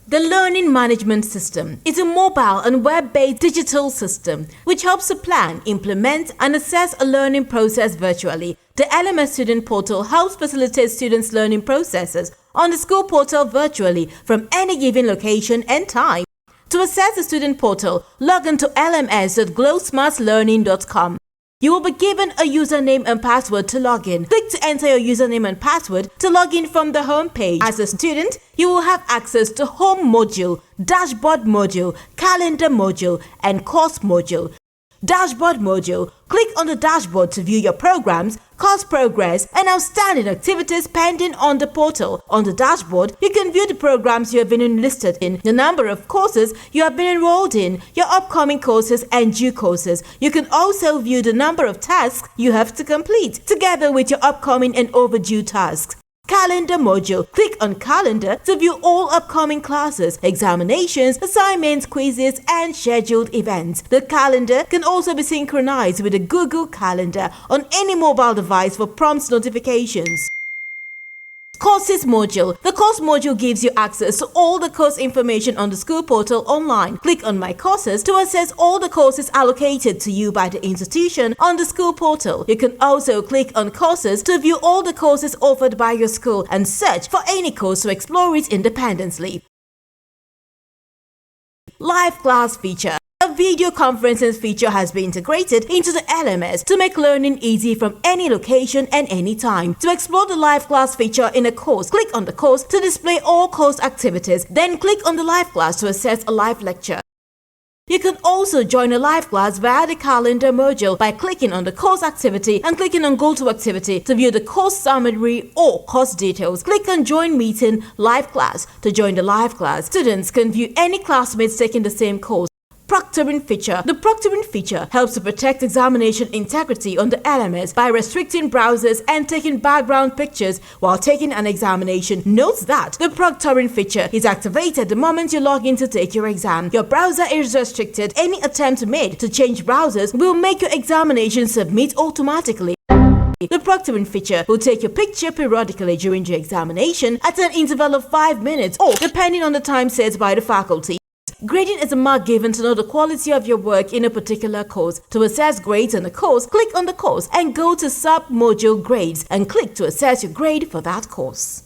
The Learning Management System is a mobile and web-based digital system which helps to plan, implement, and assess a learning process virtually. The LMS Student Portal helps facilitate students' learning processes on the school portal virtually from any given location and time. To access the Student Portal, log on to lms.glowsmartlearning.com. You will be given a username and password to log in. Click to enter your username and password to log in from the home page. As a student, you will have access to Home module, Dashboard module, Calendar module, and Course module. Dashboard module. Click on the dashboard to view your programs, course progress, and outstanding activities pending on the portal. On the dashboard, you can view the programs you have been enlisted in, the number of courses you have been enrolled in, your upcoming courses, and due courses. You can also view the number of tasks you have to complete, together with your upcoming and overdue tasks. Calendar module. Click on Calendar to view all upcoming classes, examinations, assignments, quizzes, and scheduled events. The calendar can also be synchronized with the Google Calendar on any mobile device for prompt notifications. Courses module. The Course module gives you access to all the course information on the school portal online. Click on My Courses to access all the courses allocated to you by the institution on the school portal. You can also click on Courses to view all the courses offered by your school and search for any course to explore it independently. Live Class feature. A video conferencing feature has been integrated into the LMS to make learning easy from any location and any time. To explore the live class feature in a course, click on the course to display all course activities, then click on the live class to access a live lecture. You can also join a live class via the Calendar module by clicking on the course activity and clicking on Go to Activity to view the course summary or course details. Click on Join Meeting Live Class to join the live class. Students can view any classmates taking the same course. Proctoring feature. The proctoring feature helps to protect examination integrity on the LMS by restricting browsers and taking background pictures while taking an examination. Note that the proctoring feature is activated the moment you log in to take your exam. Your browser is restricted. Any attempt made to change browsers will make your examination submit automatically. The proctoring feature will take your picture periodically during your examination at an interval of 5 minutes or depending on the time set by the faculty. Grading is a mark given to know the quality of your work in a particular course. To assess grades on a course, click on the course and go to Sub-Module Grades and click to assess your grade for that course.